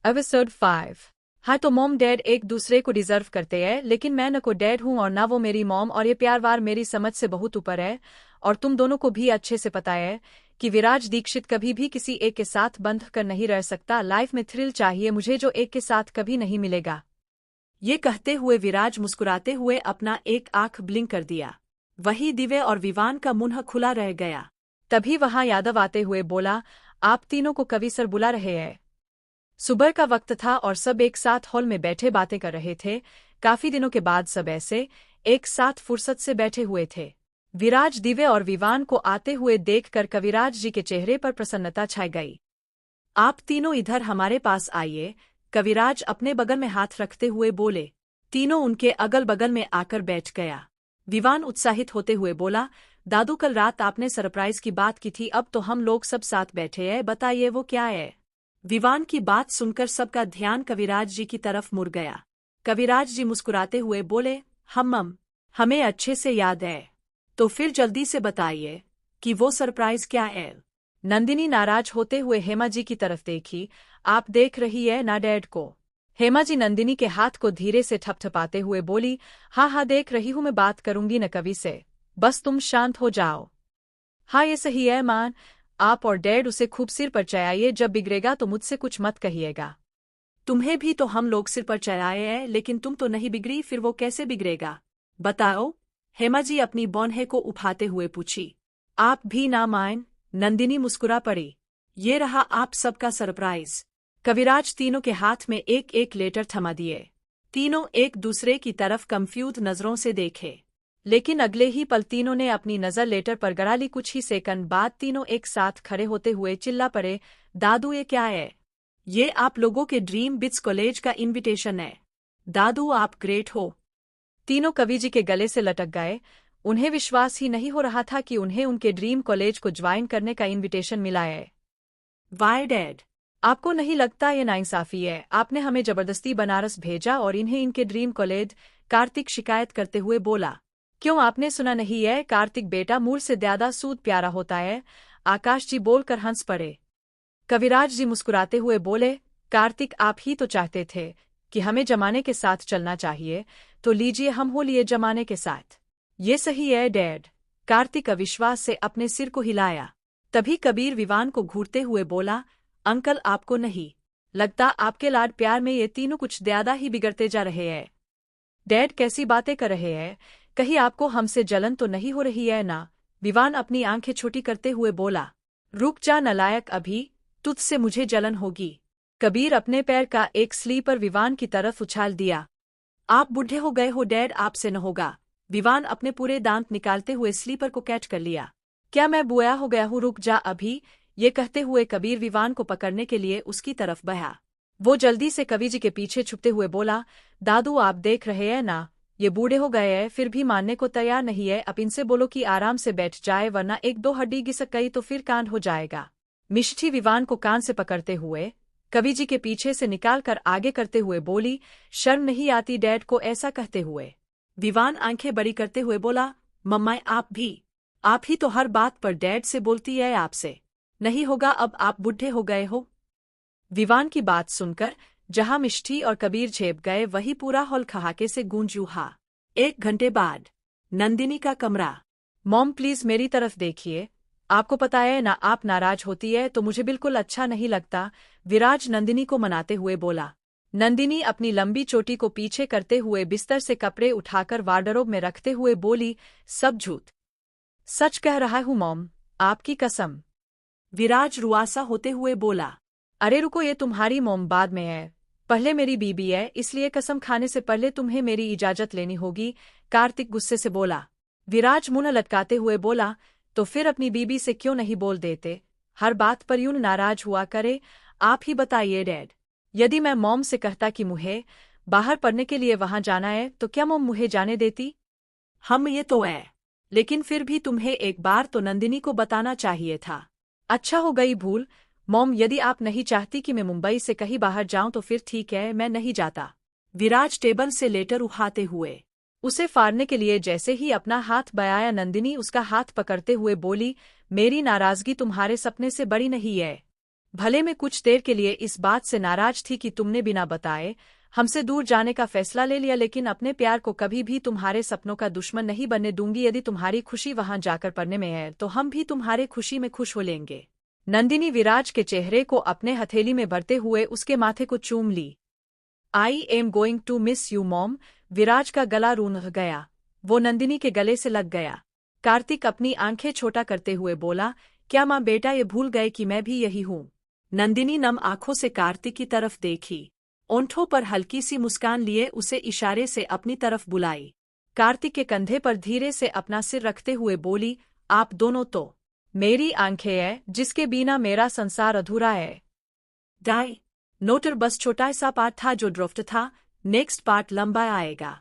Episode 5। हाँ तो mom dad एक दूसरे को डिजर्व करते हैं, लेकिन मैं न को डैड हूँ और ना वो मेरी मॉम, और ये प्यार वार मेरी समझ से बहुत ऊपर है। और तुम दोनों को भी अच्छे से पता है कि विराज दीक्षित कभी भी किसी एक के साथ बंध कर नहीं रह सकता। लाइफ में थ्रिल चाहिए मुझे जो एक के साथ कभी नहीं मिलेगा। ये कहते हुए विराज मुस्कुराते हुए अपना एक आंख ब्लिंक कर दिया। वही दिव्य और विवान का मुंह खुला रह गया। तभी वहां यादव आते हुए बोला, आप तीनों को कवि सर बुला रहे हैं। सुबह का वक्त था और सब एक साथ हॉल में बैठे बातें कर रहे थे। काफी दिनों के बाद सब ऐसे एक साथ फुर्सत से बैठे हुए थे। विराज, दिव्य और विवान को आते हुए देखकर कविराज जी के चेहरे पर प्रसन्नता छाई गई। आप तीनों इधर हमारे पास आइए, कविराज अपने बगल में हाथ रखते हुए बोले। तीनों उनके अगल बगल में आकर बैठ गया। विवान उत्साहित होते हुए बोला, दादू कल रात आपने सरप्राइज की बात की थी, अब तो हम लोग सब साथ बैठे हैं, बताइए वो क्या है। विवान की बात सुनकर सबका ध्यान कविराज जी की तरफ मुड़ गया। कविराज जी मुस्कुराते हुए बोले, हमें अच्छे से याद है। तो फिर जल्दी से बताइए कि वो सरप्राइज क्या है। नंदिनी नाराज होते हुए हेमा जी की तरफ देखी। आप देख रही है ना डैड को? हेमा जी नंदिनी के हाथ को धीरे से ठपठपाते हुए बोली, हाँ हाँ देख रही हूँ, मैं बात करूंगी न कवि से, बस तुम शांत हो जाओ। हाँ ये सही है मान, आप और डैड उसे खूब सिर पर चढ़ाइए, जब बिगड़ेगा तो मुझसे कुछ मत कहिएगा। तुम्हें भी तो हम लोग सिर पर चढ़ाए हैं, लेकिन तुम तो नहीं बिगड़ी, फिर वो कैसे बिगड़ेगा बताओ। हेमा जी अपनी बौन्हे को उठाते हुए पूछी। आप भी ना मान, नंदिनी मुस्कुरा पड़ी। ये रहा आप सबका सरप्राइज। कविराज तीनों के हाथ में एक एक लेटर थमा दिए। तीनों एक दूसरे की तरफ कंफ्यूज नजरों से देखे, लेकिन अगले ही पल तीनों ने अपनी नजर लेटर पर गड़ा ली। कुछ ही सेकंड बाद तीनों एक साथ खड़े होते हुए चिल्ला पड़े, दादू ये क्या है? ये आप लोगों के ड्रीम बिट्स कॉलेज का इनविटेशन है। दादू आप ग्रेट हो। तीनों कवि जी के गले से लटक गए। उन्हें विश्वास ही नहीं हो रहा था कि उन्हें उनके ड्रीम कॉलेज को ज्वाइन करने का इनविटेशन मिला है। वाई डैड, आपको नहीं लगता ये नाइंसाफी है? आपने हमें जबरदस्ती बनारस भेजा और इन्हें इनके ड्रीम कॉलेज। कार्तिक शिकायत करते हुए बोला। क्यों आपने सुना नहीं है? कार्तिक बेटा, मूल से ज्यादा सूद प्यारा होता है। आकाश जी बोलकर हंस पड़े। कविराज जी मुस्कुराते हुए बोले, कार्तिक आप ही तो चाहते थे कि हमें जमाने के साथ चलना चाहिए, तो लीजिए हम हो लिए जमाने के साथ। ये सही है डैड। कार्तिक अविश्वास से अपने सिर को हिलाया। तभी कबीर विवान को घूरते हुए बोला, अंकल आपको नहीं लगता आपके लाड प्यार में ये तीनों कुछ ज्यादा ही बिगड़ते जा रहे हैं? डैड कैसी बातें कर रहे हैं? कहीं आपको हमसे जलन तो नहीं हो रही है ना? विवान अपनी आंखें छोटी करते हुए बोला। रुक जा नलायक, अभी तुझसे मुझे जलन होगी। कबीर अपने पैर का एक स्लीपर विवान की तरफ उछाल दिया। आप बूढ़े हो गए हो डैड, आपसे न होगा। विवान अपने पूरे दांत निकालते हुए स्लीपर को कैच कर लिया। क्या मैं बुआ हो गया हूँ? रुक जा अभी। ये कहते हुए कबीर विवान को पकड़ने के लिए उसकी तरफ बढ़ा। वो जल्दी से कवि जी के पीछे छुपते हुए बोला, दादू आप देख रहे हैं ना, ये बूढ़े हो गए हैं फिर भी मानने को तैयार नहीं है। अब इनसे बोलो कि आराम से बैठ जाए, वरना एक दो हड्डी घिसक गई तो फिर कांड हो जाएगा। मिष्ठी विवान को कान से पकड़ते हुए कवि जी के पीछे से निकालकर आगे करते हुए बोली, शर्म नहीं आती डैड को ऐसा कहते हुए? विवान आंखें बड़ी करते हुए बोला, मम्मा आप ही तो हर बात पर डैड से बोलती है, आपसे नहीं होगा, अब आप बूढ़े हो गए हो। विवान की बात सुनकर जहां मिष्ठी और कबीर झेप गए, वही पूरा हॉल ठहाके से गूंज उठा। 1 घंटे बाद नंदिनी का कमरा। मॉम प्लीज मेरी तरफ देखिए, आपको पता है ना आप नाराज होती है तो मुझे बिल्कुल अच्छा नहीं लगता। विराज नंदिनी को मनाते हुए बोला। नंदिनी अपनी लंबी चोटी को पीछे करते हुए बिस्तर से कपड़े उठाकर वार्डरोब में रखते हुए बोली, सब झूठ। सच कह रहा हूँ मॉम, आपकी कसम। विराज रुआसा होते हुए बोला। अरे रुको, ये तुम्हारी मॉम बाद में है, पहले मेरी बीबी है, इसलिए कसम खाने से पहले तुम्हें मेरी इजाजत लेनी होगी। कार्तिक गुस्से से बोला। विराज मुंह लटकाते हुए बोला, तो फिर अपनी बीबी से क्यों नहीं बोल देते? हर बात पर यूं नाराज हुआ करे। आप ही बताइए डैड, यदि मैं मॉम से कहता कि मुझे बाहर पढ़ने के लिए वहां जाना है, तो क्या मॉम मुझे जाने देती? हम ये तो है, लेकिन फिर भी तुम्हें एक बार तो नंदिनी को बताना चाहिए था। अच्छा हो गई भूल। मॉम यदि आप नहीं चाहती कि मैं मुंबई से कहीं बाहर जाऊं तो फिर ठीक है, मैं नहीं जाता। विराज टेबल से लेटर उठाते हुए उसे फाड़ने के लिए जैसे ही अपना हाथ बढ़ाया, नंदिनी उसका हाथ पकड़ते हुए बोली, मेरी नाराजगी तुम्हारे सपने से बड़ी नहीं है। भले मैं कुछ देर के लिए इस बात से नाराज थी कि तुमने बिना बताए हमसे दूर जाने का फैसला ले लिया, लेकिन अपने प्यार को कभी भी तुम्हारे सपनों का दुश्मन नहीं बनने दूंगी। यदि तुम्हारी खुशी वहां जाकर पड़ने में है तो हम भी तुम्हारे खुशी में खुश हो लेंगे। नंदिनी विराज के चेहरे को अपने हथेली में भरते हुए उसके माथे को चूम ली। I am going to miss you mom. Viraj का गला रूंध गया, वो नंदिनी के गले से लग गया। कार्तिक अपनी आंखें छोटा करते हुए बोला, क्या माँ बेटा ये भूल गए कि मैं भी यही हूँ? नंदिनी नम आंखों से कार्तिक की तरफ देखी, ओंठों पर हल्की सी मुस्कान लिए उसे इशारे से अपनी तरफ बुलाई। कार्तिक के कंधे पर धीरे से अपना सिर रखते हुए बोली, आप दोनों तो मेरी आंखें हैं जिसके बिना मेरा संसार अधूरा है। डाई नोटर बस छोटा सा पार्ट था जो ड्राफ्ट था, नेक्स्ट पार्ट लंबा आएगा।